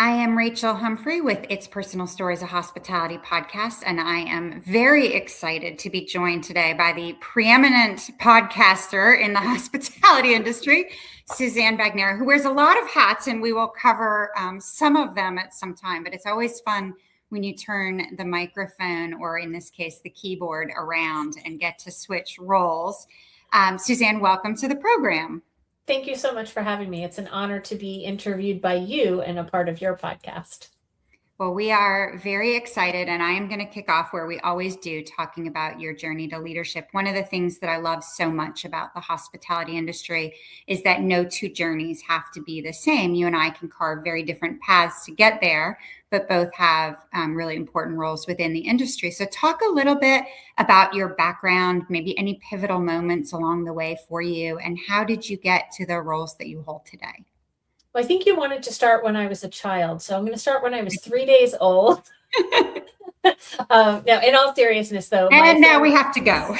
I am Rachel Humphrey with It's Personal Stories, a Hospitality podcast, and I am very excited to be joined today by the preeminent podcaster in the hospitality industry, Suzanne Bagnera, who wears a lot of hats, and we will cover some of them at some time, but it's always fun when you turn the microphone, or in this case, the keyboard around and get to switch roles. Suzanne, welcome to the program. Thank you so much for having me. It's an honor to be interviewed by you and a part of your podcast. Well, we are very excited, and I am going to kick off where we always do, talking about your journey to leadership. One of the things that I love so much about the hospitality industry is that no two journeys have to be the same. You and I can carve very different paths to get there, but both have really important roles within the industry. So talk a little bit about your background, maybe any pivotal moments along the way for you, and how did you get to the roles that you hold today? Well, I think you wanted to start when I was a child, so I'm going to start when I was 3 days old. Now, in all seriousness, though. And now we have to go.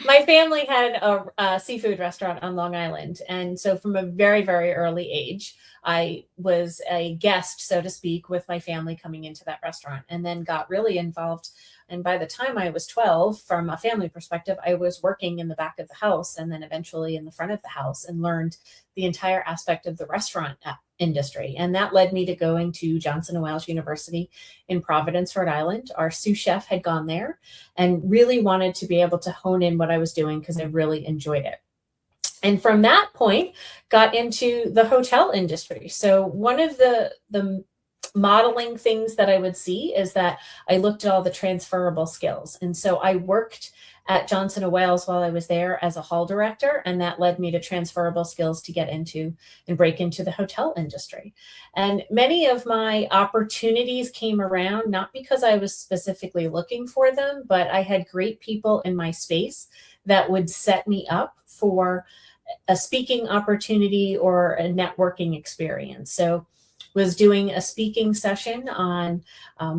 My family had a seafood restaurant on Long Island. And so from a very, very early age, I was a guest, so to speak, with my family coming into that restaurant, and then got really involved. And by the time I was 12, from a family perspective, I was working in the back of the house and then eventually in the front of the house, and learned the entire aspect of the restaurant industry. And that led me to going to Johnson & Wales University in Providence, Rhode Island. Our sous chef had gone there and really wanted to be able to hone in what I was doing because I really enjoyed it. And from that point, got into the hotel industry. So one of the modeling things that I would see is that I looked at all the transferable skills. And so I worked at Johnson & Wales while I was there as a hall director, and that led me to transferable skills to get into and break into the hotel industry. And many of my opportunities came around, not because I was specifically looking for them, but I had great people in my space that would set me up for a speaking opportunity or a networking experience. So was doing a speaking session on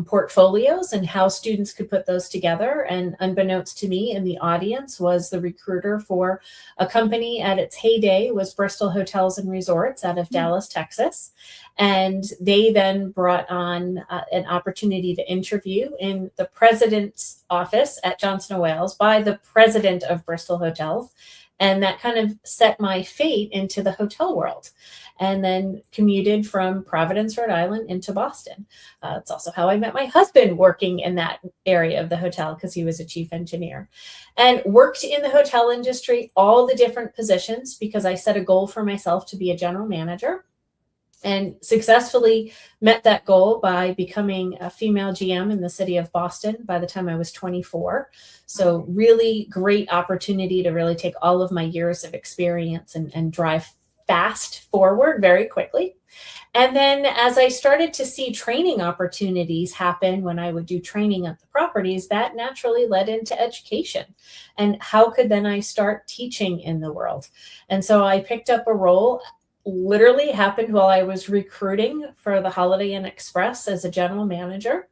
portfolios and how students could put those together. And unbeknownst to me, in the audience was the recruiter for a company at its heyday was Bristol Hotels and Resorts out of Dallas, Texas. And they then brought on an opportunity to interview in the president's office at Johnson & Wales by the president of Bristol Hotels. And that kind of set my fate into the hotel world, and then commuted from Providence, Rhode Island into Boston. It's also how I met my husband, working in that area of the hotel because he was a chief engineer, and worked in the hotel industry, all the different positions, because I set a goal for myself to be a general manager, and successfully met that goal by becoming a female GM in the city of Boston by the time I was 24. So really great opportunity to really take all of my years of experience and drive fast forward very quickly. And then as I started to see training opportunities happen when I would do training at the properties, that naturally led into education. And how could then I start teaching in the world? And so I picked up a role. Literally happened while I was recruiting for the Holiday Inn Express as a general manager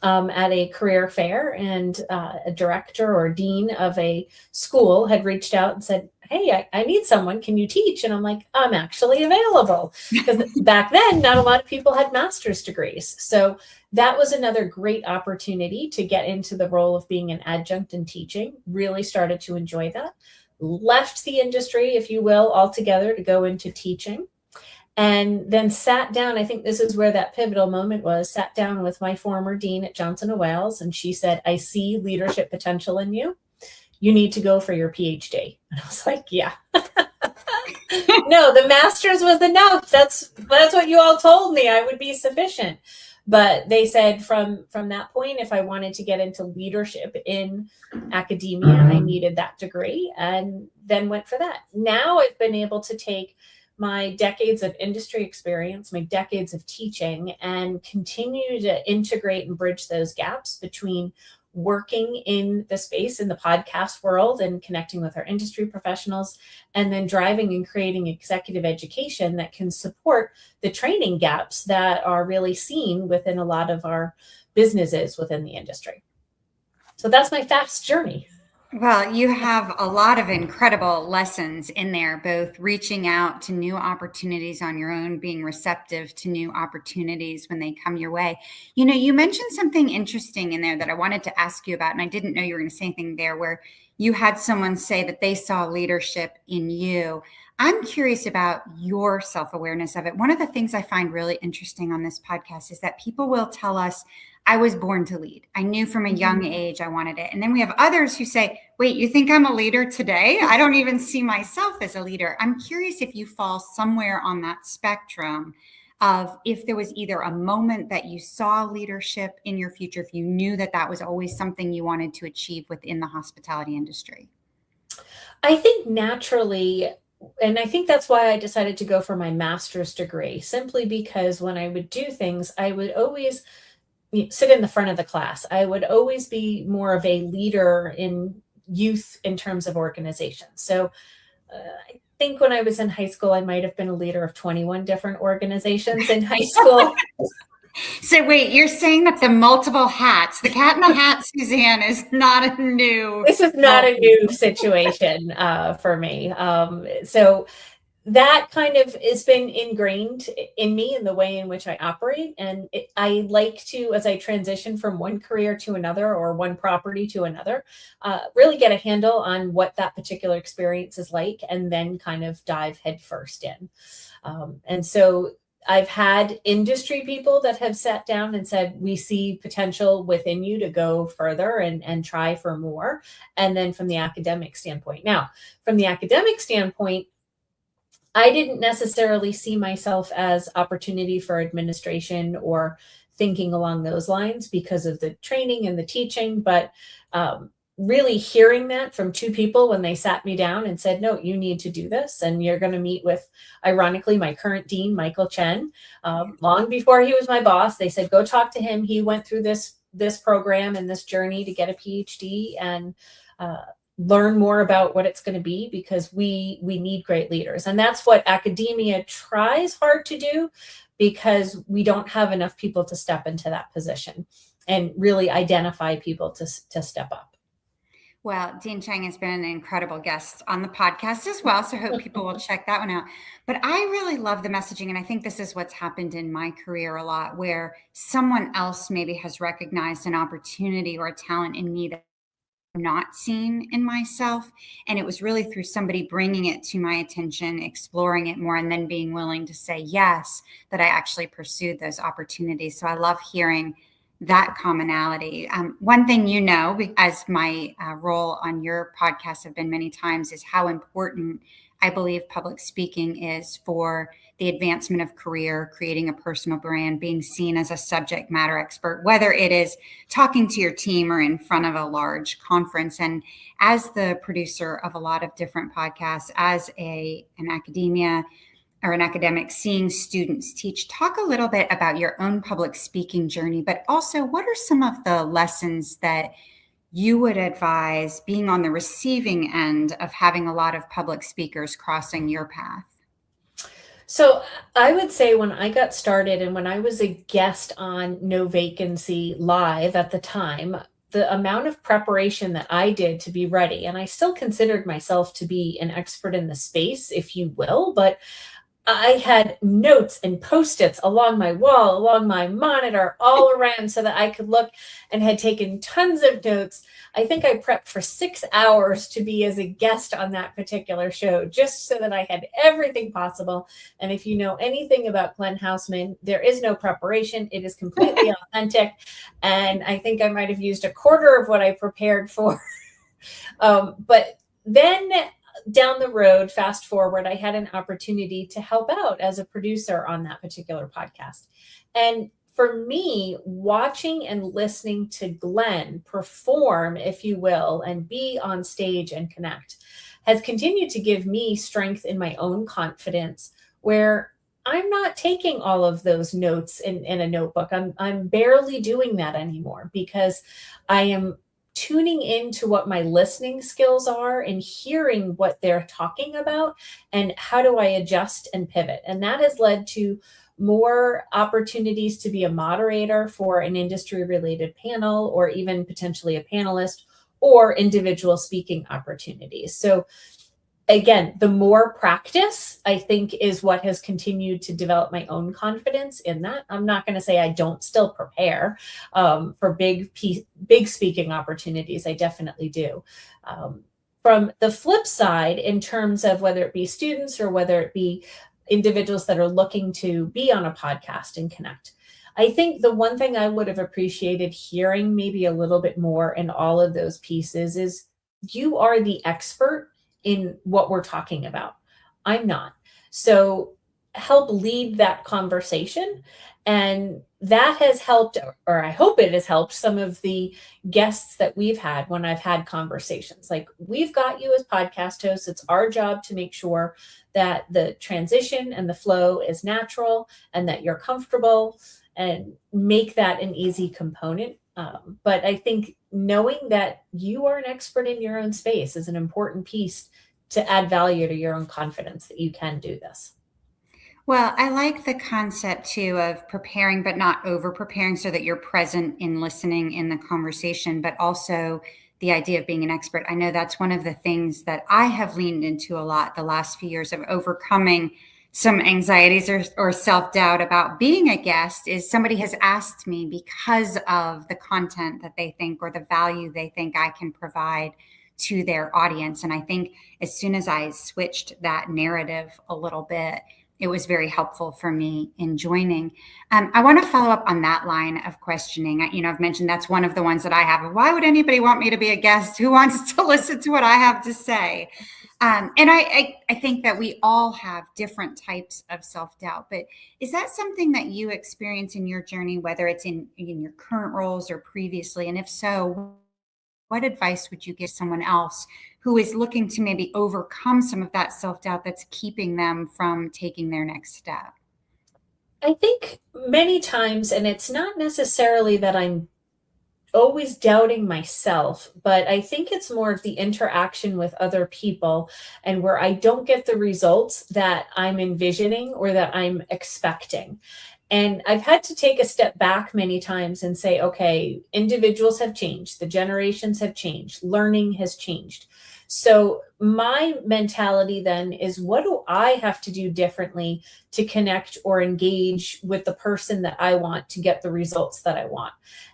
at a career fair, and a director or dean of a school had reached out and said, "Hey, I need someone. Can you teach?" And I'm like, "I'm actually available." Because back then, not a lot of people had master's degrees. So that was another great opportunity to get into the role of being an adjunct and teaching. Really started to enjoy that. Left the industry, if you will, altogether to go into teaching, and then sat down. I think this is where that pivotal moment was. Sat down with my former dean at Johnson & Wales, and she said, "I see leadership potential in you. You need to go for your PhD." And I was like, yeah. No, the master's was enough. That's what you all told me I would be sufficient. But they said from that point, if I wanted to get into leadership in academia, I needed that degree, and then went for that. Now I've been able to take my decades of industry experience, my decades of teaching, and continue to integrate and bridge those gaps between working in the space in the podcast world and connecting with our industry professionals, and then driving and creating executive education that can support the training gaps that are really seen within a lot of our businesses within the industry. So that's my fast journey. Well, you have a lot of incredible lessons in there, both reaching out to new opportunities on your own, being receptive to new opportunities when they come your way. You mentioned something interesting in there that I wanted to ask you about, and I didn't know you were going to say anything there where you had someone say that they saw leadership in you. I'm curious about your self awareness of it. One of the things I find really interesting on this podcast is that people will tell us, I was born to lead. I knew from a young age I wanted it. And then we have others who say, wait, you think I'm a leader today? I don't even see myself as a leader. I'm curious if you fall somewhere on that spectrum of if there was either a moment that you saw leadership in your future, if you knew that that was always something you wanted to achieve within the hospitality industry. I think naturally, and I think that's why I decided to go for my master's degree, simply because when I would do things, I would always sit in the front of the class. I would always be more of a leader in youth in terms of organization. So I think when I was in high school, I might have been a leader of 21 different organizations in high school. So wait, you're saying that the multiple hats, the cat in the hat, Suzanne, is not a new. This is not a new situation for me. So that kind of has been ingrained in me in the way in which I operate. And I like to, as I transition from one career to another or one property to another, really get a handle on what that particular experience is like and then kind of dive headfirst in. And so I've had industry people that have sat down and said, we see potential within you to go further and try for more. And then from the academic standpoint. Now, from the academic standpoint, I didn't necessarily see myself as opportunity for administration or thinking along those lines because of the training and the teaching, but really hearing that from two people when they sat me down and said, no, you need to do this. And you're going to meet with, ironically, my current dean, Michael Chen. Long before he was my boss, they said, go talk to him. He went through this program and this journey to get a PhD and learn more about what it's going to be, because we need great leaders. And that's what academia tries hard to do, because we don't have enough people to step into that position and really identify people to step up. Well, Dean Chang has been an incredible guest on the podcast as well. So I hope people will check that one out. But I really love the messaging. And I think this is what's happened in my career a lot, where someone else maybe has recognized an opportunity or a talent in me that I'm not seen in myself. And it was really through somebody bringing it to my attention, exploring it more, and then being willing to say yes, that I actually pursued those opportunities. So I love hearing that commonality. One thing, as my role on your podcast have been many times, is how important I believe public speaking is for the advancement of career, creating a personal brand, being seen as a subject matter expert, whether it is talking to your team or in front of a large conference. And as the producer of a lot of different podcasts, as an academia or an academic seeing students teach, talk a little bit about your own public speaking journey, but also what are some of the lessons that you would advise being on the receiving end of having a lot of public speakers crossing your path? So I would say when I got started and when I was a guest on No Vacancy Live at the time, the amount of preparation that I did to be ready, and I still considered myself to be an expert in the space, if you will, but I had notes and Post-its along my wall, along my monitor, all around so that I could look, and had taken tons of notes. I think I prepped for 6 hours to be as a guest on that particular show, just so that I had everything possible. And if you know anything about Glenn Houseman, there is no preparation. It is completely authentic. And I think I might have used a quarter of what I prepared for. But then down the road, fast forward, I had an opportunity to help out as a producer on that particular podcast. And for me, watching and listening to Glenn perform, if you will, and be on stage and connect has continued to give me strength in my own confidence, where I'm not taking all of those notes in a notebook. I'm barely doing that anymore, because I am tuning into what my listening skills are and hearing what they're talking about and how do I adjust and pivot. And that has led to more opportunities to be a moderator for an industry related panel, or even potentially a panelist, or individual speaking opportunities. So again, the more practice, I think, is what has continued to develop my own confidence in that. I'm not going to say I don't still prepare for big speaking opportunities. I definitely do. From the flip side, in terms of whether it be students or whether it be individuals that are looking to be on a podcast and connect, I think the one thing I would have appreciated hearing maybe a little bit more in all of those pieces is you are the expert in what we're talking about. I'm not. So help lead that conversation. And that has helped, or I hope it has helped some of the guests that we've had when I've had conversations. Like, we've got you as podcast hosts. It's our job to make sure that the transition and the flow is natural and that you're comfortable and make that an easy component. But I think knowing that you are an expert in your own space is an important piece to add value to your own confidence that you can do this. Well, I like the concept too of preparing, but not over preparing, so that you're present in listening in the conversation, but also the idea of being an expert. I know that's one of the things that I have leaned into a lot the last few years of overcoming some anxieties or self-doubt about being a guest. Is somebody has asked me because of the content that they think or the value they think I can provide to their audience. And I think as soon as I switched that narrative a little bit, it was very helpful for me in joining. I want to follow up on that line of questioning. I've mentioned that's one of the ones that I have. Why would anybody want me to be a guest? Who wants to listen to what I have to say? And I think that we all have different types of self-doubt, but is that something that you experience in your journey, whether it's in your current roles or previously? And if so, what advice would you give someone else who is looking to maybe overcome some of that self-doubt that's keeping them from taking their next step? I think many times, and it's not necessarily that I'm always doubting myself, but I think it's more of the interaction with other people and where I don't get the results that I'm envisioning or that I'm expecting. And I've had to take a step back many times and say, okay, individuals have changed, the generations have changed, learning has changed. So my mentality then is, what do I have to do differently to connect or engage with the person that I want to get the results that I want?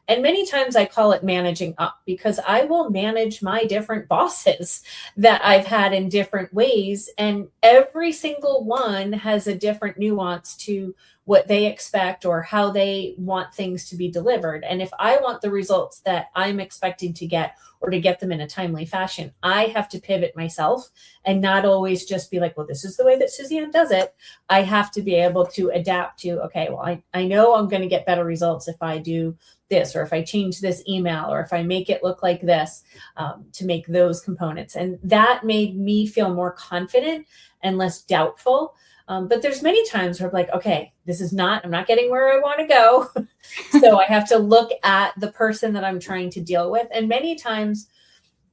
And many times I call it managing up, because I will manage my different bosses that I've had in different ways. And every single one has a different nuance to what they expect or how they want things to be delivered. And if I want the results that I'm expecting to get, or to get them in a timely fashion, I have to pivot myself and not always just be like, well, this is the way that Suzanne does it. I have to be able to adapt to, okay, well, I know I'm going to get better results if I do this, or if I change this email, or if I make it look like this, to make those components. And that made me feel more confident and less doubtful. But there's many times where I'm like, okay, I'm not getting where I want to go. So I have to look at the person that I'm trying to deal with. And many times,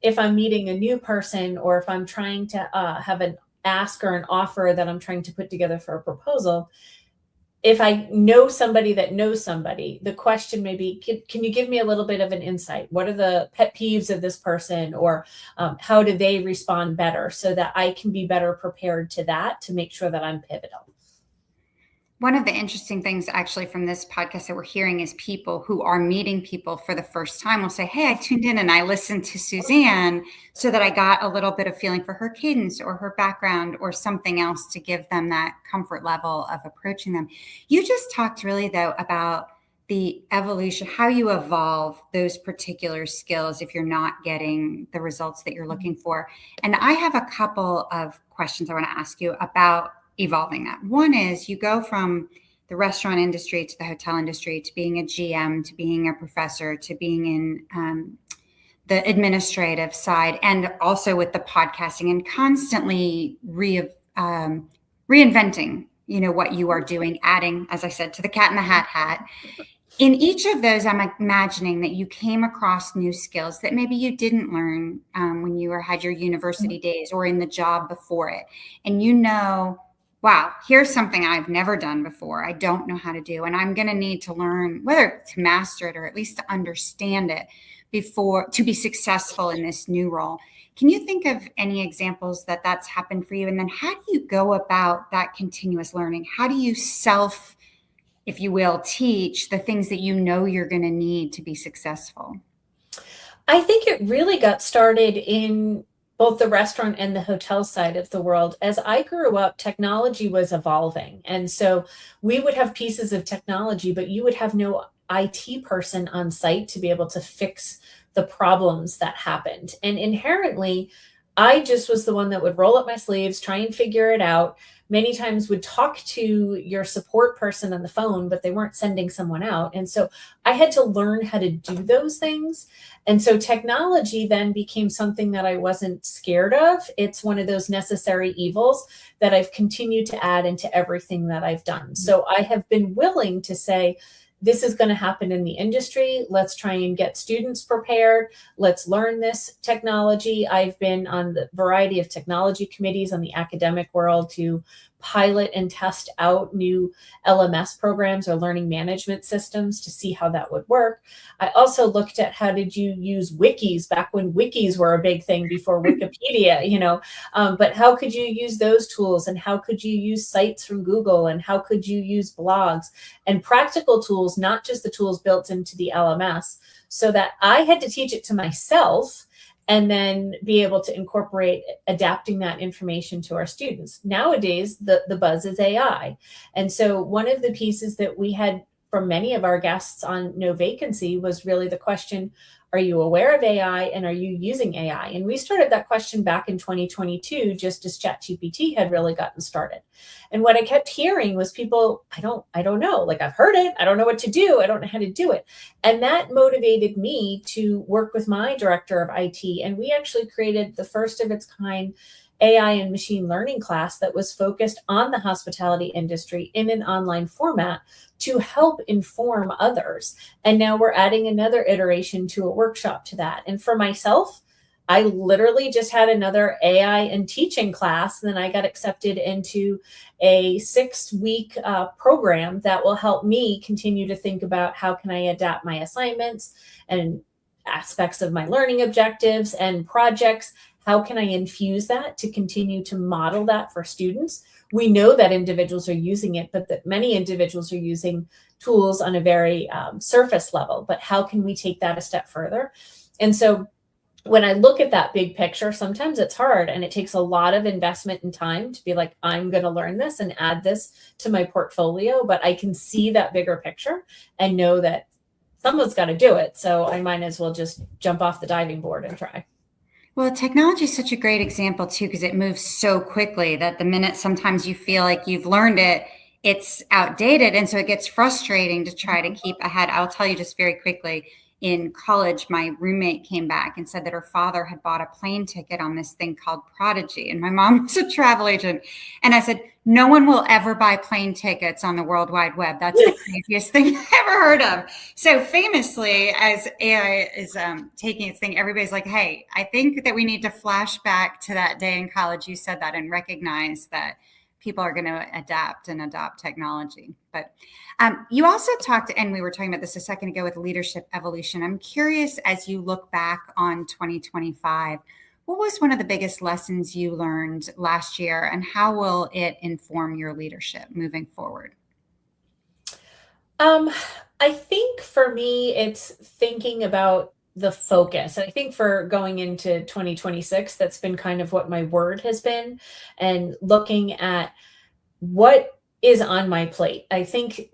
if I'm meeting a new person, or if I'm trying to have an ask or an offer that I'm trying to put together for a proposal, if I know somebody that knows somebody, the question may be, can you give me a little bit of an insight? What are the pet peeves of this person, or how do they respond better, so that I can be better prepared to that, to make sure that I'm pivotal. One of the interesting things actually from this podcast that we're hearing is people who are meeting people for the first time will say, hey, I tuned in and I listened to Suzanne so that I got a little bit of feeling for her cadence or her background or something else to give them that comfort level of approaching them. You just talked really, though, about the evolution, how you evolve those particular skills if you're not getting the results that you're looking for. And I have a couple of questions I want to ask you about evolving that. One is, you go from the restaurant industry to the hotel industry to being a GM to being a professor to being in the administrative side, and also with the podcasting, and constantly reinventing, what you are doing, adding, as I said, to the cat in the hat. In each of those, I'm imagining that you came across new skills that maybe you didn't learn when you had your university days or in the job before it. And wow, here's something I've never done before. I don't know how to do, and I'm going to need to learn, whether to master it or at least to understand it. to be successful in this new role. Can you think of any examples that that's happened for you? And then how do you go about that continuous learning? How do you self, if you will, teach the things that you know you're going to need to be successful? I think it really got started in both the restaurant and the hotel side of the world. As I grew up, technology was evolving. And so we would have pieces of technology, but you would have no IT person on site to be able to fix the problems that happened. And inherently, I just was the one that would roll up my sleeves, try and figure it out. Many times would talk to your support person on the phone, but they weren't sending someone out. And so I had to learn how to do those things. And so technology then became something that I wasn't scared of. It's one of those necessary evils that I've continued to add into everything that I've done. So I have been willing to say, this is going to happen in the industry. Let's try and get students prepared. Let's learn this technology. I've been on the variety of technology committees on the academic world to pilot and test out new LMS programs or learning management systems to see how that would work. I also looked at how did you use wikis back when wikis were a big thing before Wikipedia, but how could you use those tools, and how could you use sites from Google, and how could you use blogs and practical tools, not just the tools built into the LMS, so that I had to teach it to myself and then be able to incorporate adapting that information to our students. Nowadays, the buzz is AI. And so one of the pieces that we had from many of our guests on No Vacancy was really the question, are you aware of AI and are you using AI? And we started that question back in 2022, just as ChatGPT had really gotten started. And what I kept hearing was people, I don't know, like I've heard it, I don't know what to do, I don't know how to do it. And that motivated me to work with my director of IT. And we actually created the first of its kind AI and machine learning class that was focused on the hospitality industry in an online format to help inform others. And now we're adding another iteration to a workshop to that. And for myself, I literally just had another AI and teaching class. And then I got accepted into a 6-week program that will help me continue to think about how can I adapt my assignments and aspects of my learning objectives and projects. How can I infuse that to continue to model that for students? We know that individuals are using it, but that many individuals are using tools on a very surface level. But how can we take that a step further? And so when I look at that big picture, sometimes it's hard and it takes a lot of investment and time to be like, I'm going to learn this and add this to my portfolio. But I can see that bigger picture and know that someone's got to do it. So I might as well just jump off the diving board and try. Well, technology is such a great example too, because it moves so quickly that the minute sometimes you feel like you've learned it, it's outdated. And so it gets frustrating to try to keep ahead. I'll tell you just very quickly, in college, my roommate came back and said that her father had bought a plane ticket on this thing called Prodigy. And my mom was a travel agent. And I said, no one will ever buy plane tickets on the World Wide Web. That's the craziest thing I've ever heard of. So famously, as AI is taking its thing, everybody's like, hey, I think that we need to flash back to that day in college. You said that and recognize that people are going to adapt and adopt technology. But you also talked, and we were talking about this a second ago with leadership evolution. I'm curious, as you look back on 2025, what was one of the biggest lessons you learned last year, and how will it inform your leadership moving forward? I think for me, it's thinking about the focus. And I think for going into 2026, that's been kind of what my word has been, and looking at what is on my plate. I think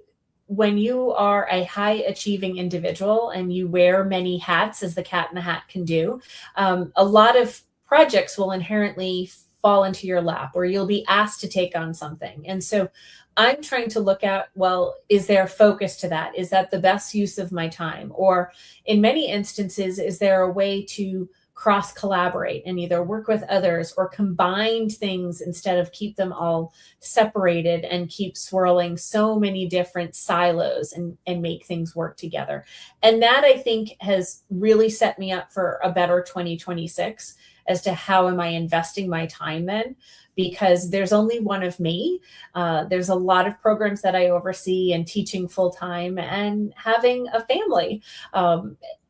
when you are a high achieving individual and you wear many hats, as the cat in the hat can do, a lot of projects will inherently fall into your lap, or you'll be asked to take on something. And so I'm trying to look at, well, is there focus to that? Is that the best use of my time? Or in many instances, is there a way to cross collaborate and either work with others or combine things instead of keep them all separated and keep swirling so many different silos and make things work together? And that, I think, has really set me up for a better 2026 as to how am I investing my time then, because there's only one of me. There's a lot of programs that I oversee and teaching full time and having a family.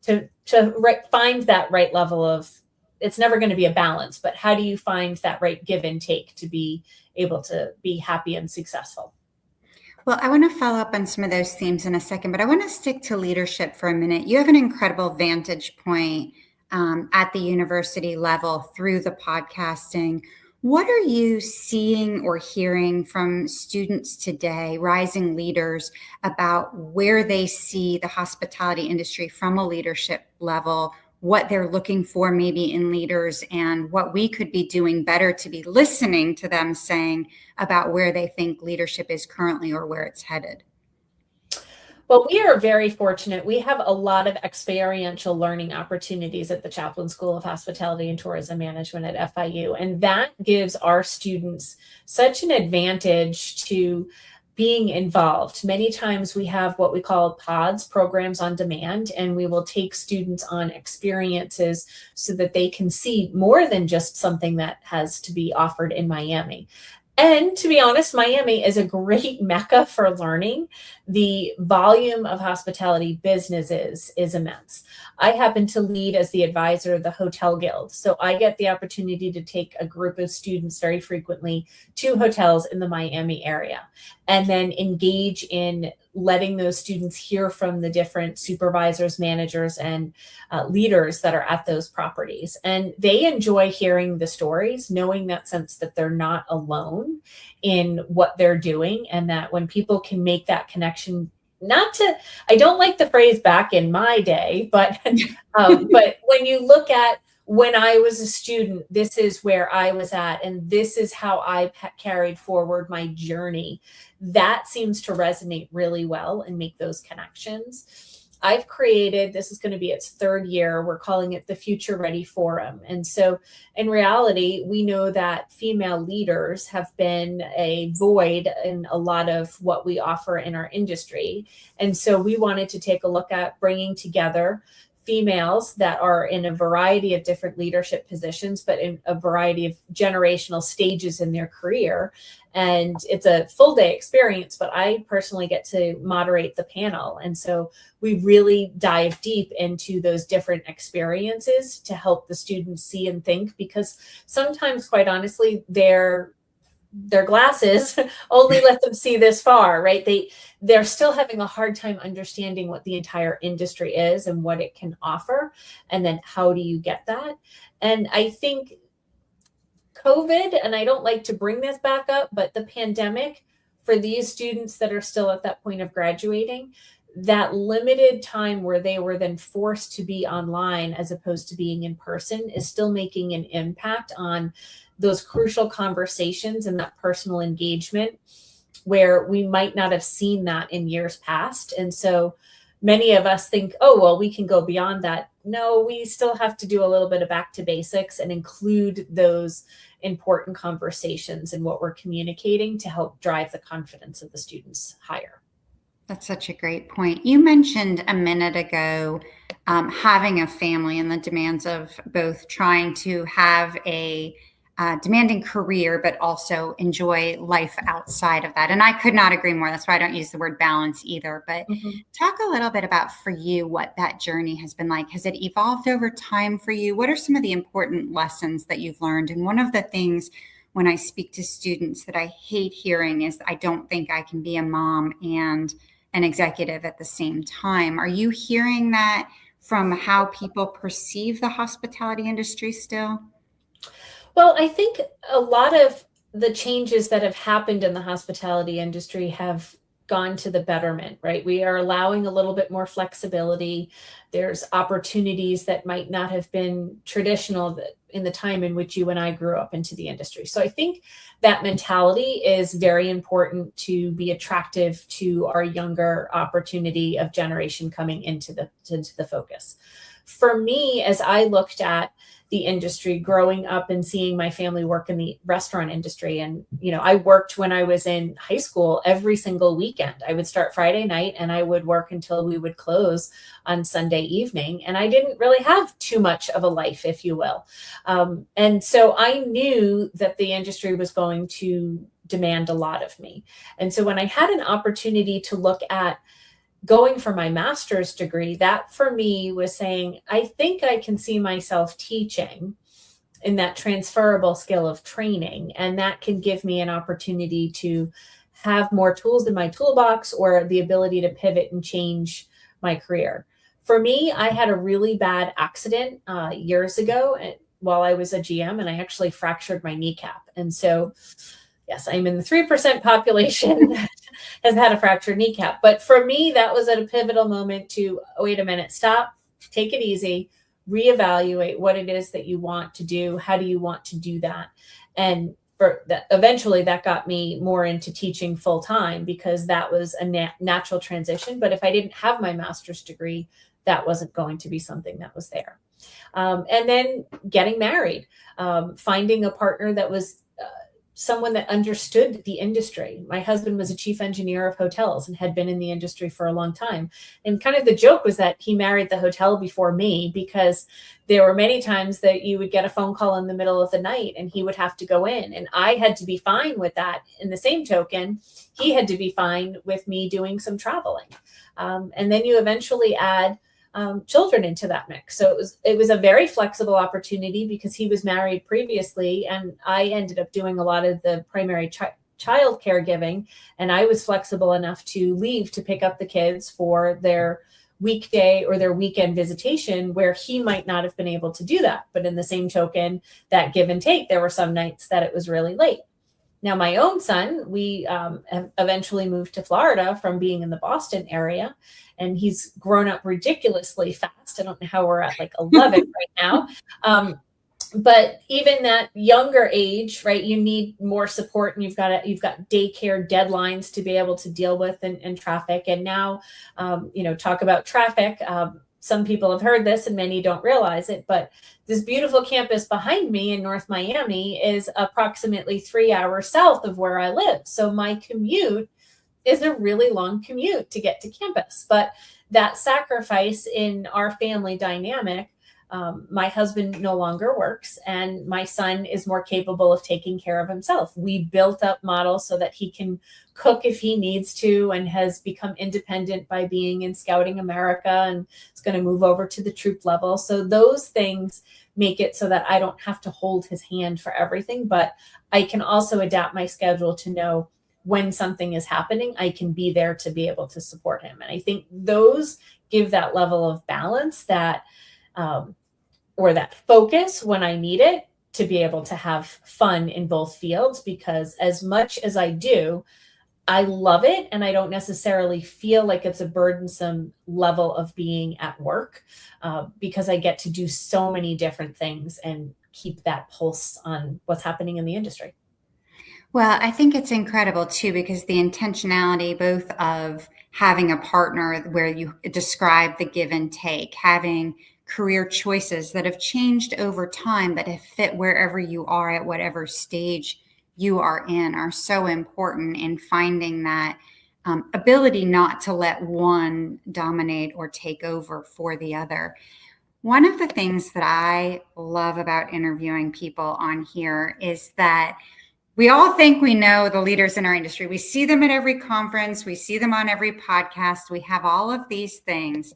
find that right level of, it's never going to be a balance, but how do you find that right give and take to be able to be happy and successful? Well, I want to follow up on some of those themes in a second, but I want to stick to leadership for a minute. You have an incredible vantage point at the university level through the podcasting. What are you seeing or hearing from students today, rising leaders, about where they see the hospitality industry from a leadership level, what they're looking for maybe in leaders, and what we could be doing better to be listening to them saying about where they think leadership is currently or where it's headed? Well, we are very fortunate. We have a lot of experiential learning opportunities at the Chaplain School of Hospitality and Tourism Management at FIU. And that gives our students such an advantage to being involved. Many times we have what we call pods, programs on demand, and we will take students on experiences so that they can see more than just something that has to be offered in Miami. And to be honest, Miami is a great mecca for learning. The volume of hospitality businesses is immense. I happen to lead as the advisor of the Hotel Guild. So I get the opportunity to take a group of students very frequently to hotels in the Miami area and then engage in letting those students hear from the different supervisors, managers, and leaders that are at those properties. And they enjoy hearing the stories, knowing that sense that they're not alone in what they're doing, and that when people can make that connection, I don't like the phrase back in my day, but but when you look at when I was a student, this is where I was at, and this is how I carried forward my journey. That seems to resonate really well and make those connections. I've created, this is going to be its third year, we're calling it the Future Ready Forum. And so in reality, we know that female leaders have been a void in a lot of what we offer in our industry. And so we wanted to take a look at bringing together females that are in a variety of different leadership positions, but in a variety of generational stages in their career. And it's a full day experience, but I personally get to moderate the panel. And so we really dive deep into those different experiences to help the students see and think, because sometimes, quite honestly, their glasses only let them see this far, right? They're still having a hard time understanding what the entire industry is and what it can offer. And then how do you get that? And I think COVID, and I don't like to bring this back up, but the pandemic, for these students that are still at that point of graduating, that limited time where they were then forced to be online as opposed to being in person is still making an impact on those crucial conversations and that personal engagement where we might not have seen that in years past. And so many of us think, oh, well, we can go beyond that. No, we still have to do a little bit of back to basics and include those important conversations in what we're communicating to help drive the confidence of the students higher. That's such a great point. You mentioned a minute ago having a family and the demands of both trying to have a demanding career, but also enjoy life outside of that. And I could not agree more. That's why I don't use the word balance either. But talk a little bit about, for you, what that journey has been like. Has it evolved over time for you? What are some of the important lessons that you've learned? And one of the things when I speak to students that I hate hearing is, I don't think I can be a mom and an executive at the same time. Are you hearing that from how people perceive the hospitality industry still? Well, I think a lot of the changes that have happened in the hospitality industry have gone to the betterment, right? We are allowing a little bit more flexibility. There's opportunities that might not have been traditional in the time in which you and I grew up into the industry. So I think that mentality is very important to be attractive to our younger opportunity of generation coming into the focus. For me, as I looked at the industry growing up and seeing my family work in the restaurant industry. And, I worked when I was in high school every single weekend. I would start Friday night and I would work until we would close on Sunday evening. And I didn't really have too much of a life, if you will. And so I knew that the industry was going to demand a lot of me. And so when I had an opportunity to look at going for my master's degree, that for me was saying, I think I can see myself teaching in that transferable skill of training. And that can give me an opportunity to have more tools in my toolbox, or the ability to pivot and change my career. For me, I had a really bad accident years ago while I was a GM, and I actually fractured my kneecap. And so, yes, I'm in the 3% population that has had a fractured kneecap. But for me, that was at a pivotal moment to, wait a minute, stop, take it easy, reevaluate what it is that you want to do. How do you want to do that? And for that, eventually that got me more into teaching full time, because that was a natural transition. But if I didn't have my master's degree, that wasn't going to be something that was there. And then getting married, finding a partner that was someone that understood the industry. My husband was a chief engineer of hotels and had been in the industry for a long time. And kind of the joke was that he married the hotel before me, because there were many times that you would get a phone call in the middle of the night and he would have to go in. And I had to be fine with that. In the same token, he had to be fine with me doing some traveling. And then you eventually add children into that mix. So it was a very flexible opportunity, because he was married previously, and I ended up doing a lot of the primary child caregiving, and I was flexible enough to leave to pick up the kids for their weekday or their weekend visitation, where he might not have been able to do that. But in the same token, that give and take, there were some nights that it was really late. Now, my own son, we have eventually moved to Florida from being in the Boston area, and he's grown up ridiculously fast. I don't know how we're at like 11 right now. But even that younger age, right, you need more support, and you've got daycare deadlines to be able to deal with, and traffic. And now, talk about traffic. Some people have heard this and many don't realize it, but this beautiful campus behind me in North Miami is approximately 3 hours south of where I live. So my commute is a really long commute to get to campus. But that sacrifice in our family dynamic, my husband no longer works, and my son is more capable of taking care of himself. We built up models so that he can cook if he needs to, and has become independent by being in Scouting America, and is going to move over to the troop level. So those things make it so that I don't have to hold his hand for everything, but I can also adapt my schedule to know when something is happening, I can be there to be able to support him. And I think those give that level of balance, that or that focus when I need it, to be able to have fun in both fields. Because as much as I do, I love it, and I don't necessarily feel like it's a burdensome level of being at work, because I get to do so many different things and keep that pulse on what's happening in the industry. Well, I think it's incredible too, because the intentionality both of having a partner where you describe the give and take, having career choices that have changed over time that have fit wherever you are at whatever stage you are in, are so important in finding that ability not to let one dominate or take over for the other. One of the things that I love about interviewing people on here is that we all think we know the leaders in our industry. We see them at every conference. We see them on every podcast. We have all of these things.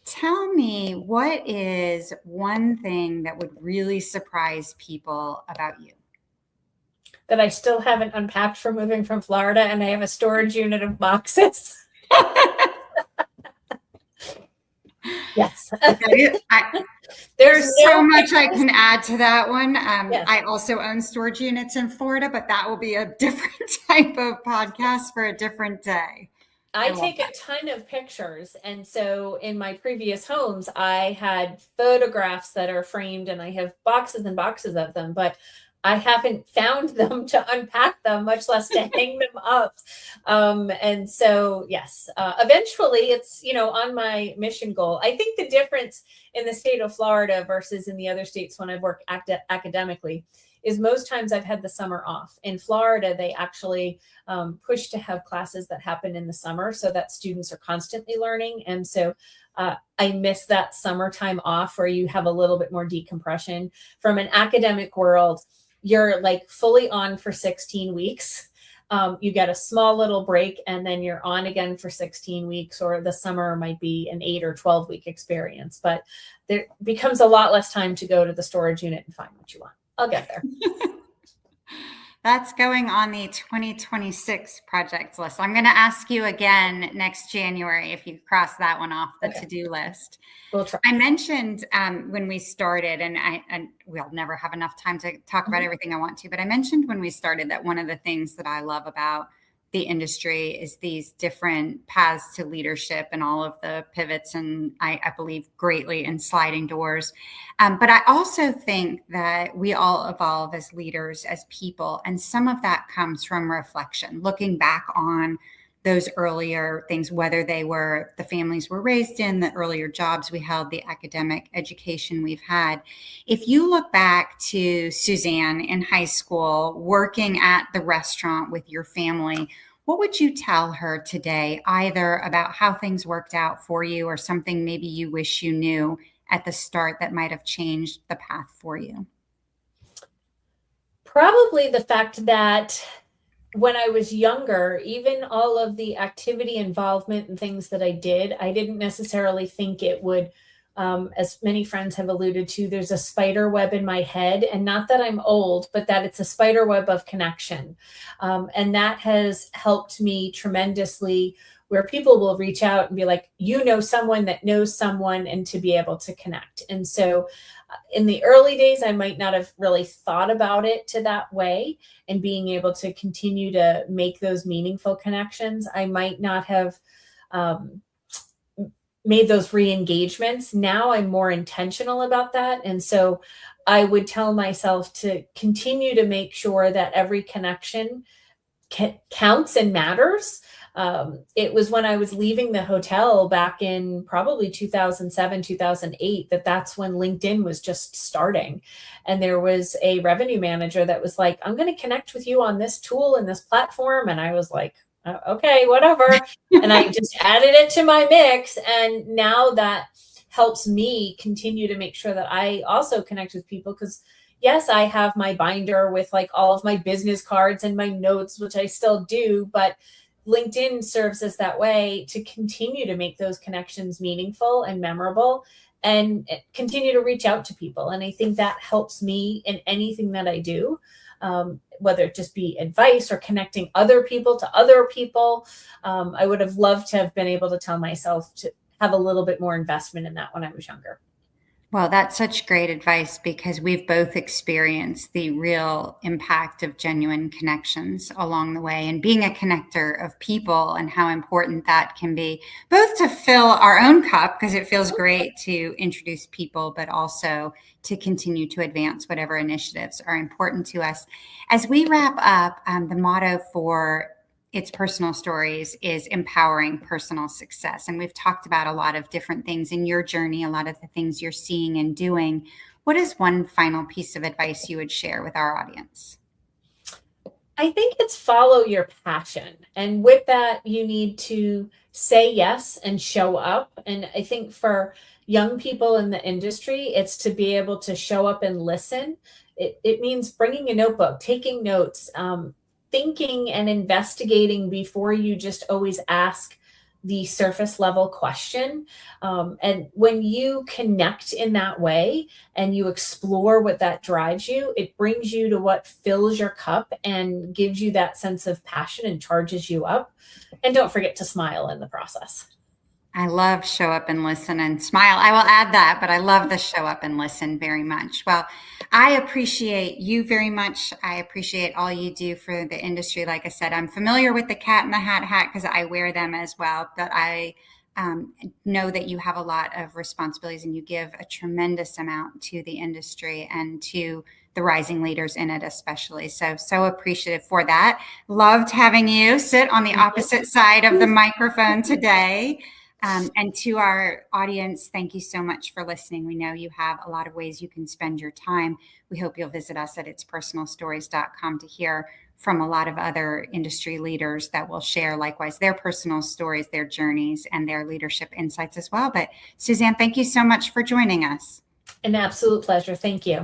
Tell me, what is one thing that would really surprise people about you? That I still haven't unpacked from moving from Florida, and I have a storage unit of boxes. Yes. There's so much I can add to that one. Yes. I also own storage units in Florida, but that will be a different type of podcast for a different day. I take a ton of pictures. And so in my previous homes, I had photographs that are framed, and I have boxes and boxes of them, but I haven't found them to unpack them, much less to hang them up. And so, yes, eventually it's, on my mission goal. I think the difference in the state of Florida versus in the other states when I've worked academically is most times I've had the summer off. In Florida, they actually push to have classes that happen in the summer so that students are constantly learning. And so I miss that summertime off where you have a little bit more decompression. From an academic world, you're like fully on for 16 weeks. You get a small little break and then you're on again for 16 weeks, or the summer might be an 8 or 12-week experience. But there becomes a lot less time to go to the storage unit and find what you want. I'll get there. That's going on the 2026 project list. I'm going to ask you again next January if you cross that one off the to-do list. We'll try. I mentioned when we started, and we'll never have enough time to talk about everything I want to, but I mentioned when we started that one of the things that I love about the industry is these different paths to leadership and all of the pivots, and I believe greatly in sliding doors. But I also think that we all evolve as leaders, as people, and some of that comes from reflection, looking back on those earlier things, whether they were the families we're raised in, the earlier jobs we held, the academic education we've had. If you look back to Suzanne in high school, working at the restaurant with your family, what would you tell her today, either about how things worked out for you or something maybe you wish you knew at the start that might have changed the path for you? Probably the fact that when I was younger, even all of the activity involvement and things that I didn't necessarily think it would, as many friends have alluded to, there's a spider web in my head, and not that I'm old, but that it's a spider web of connection. And that has helped me tremendously, where people will reach out and be like, you know, someone that knows someone, and to be able to connect. And so in the early days, I might not have really thought about it to that way, and being able to continue to make those meaningful connections. I might not have made those re-engagements. Now I'm more intentional about that. And so I would tell myself to continue to make sure that every connection counts and matters. It was when I was leaving the hotel back in probably 2007, 2008, that's when LinkedIn was just starting. And there was a revenue manager that was like, I'm going to connect with you on this tool and this platform. And I was like, okay, whatever. And I just added it to my mix. And now that helps me continue to make sure that I also connect with people, because yes, I have my binder with like all of my business cards and my notes, which I still do, but LinkedIn serves as that way to continue to make those connections meaningful and memorable, and continue to reach out to people. And I think that helps me in anything that I do, whether it just be advice or connecting other people to other people. I would have loved to have been able to tell myself to have a little bit more investment in that when I was younger. Well, that's such great advice, because we've both experienced the real impact of genuine connections along the way, and being a connector of people, and how important that can be, both to fill our own cup, because it feels great to introduce people, but also to continue to advance whatever initiatives are important to us. As we wrap up, the motto for It's Personal Stories is empowering personal success. And we've talked about a lot of different things in your journey, a lot of the things you're seeing and doing. What is one final piece of advice you would share with our audience? I think it's follow your passion. And with that, you need to say yes and show up. And I think for young people in the industry, it's to be able to show up and listen. It means bringing a notebook, taking notes, thinking and investigating before you just always ask the surface level question. And when you connect in that way and you explore what that drives you, it brings you to what fills your cup and gives you that sense of passion and charges you up. And don't forget to smile in the process. I love show up and listen and smile. I will add that, but I love the show up and listen very much. Well, I appreciate you very much. I appreciate all you do for the industry. Like I said, I'm familiar with the cat in the hat because I wear them as well, but I know that you have a lot of responsibilities, and you give a tremendous amount to the industry and to the rising leaders in it especially. So appreciative for that. Loved having you sit on the opposite side of the microphone today. And to our audience, thank you so much for listening. We know you have a lot of ways you can spend your time. We hope you'll visit us at itspersonalstories.com to hear from a lot of other industry leaders that will share likewise their personal stories, their journeys, and their leadership insights as well. But Suzanne, thank you so much for joining us. An absolute pleasure. Thank you.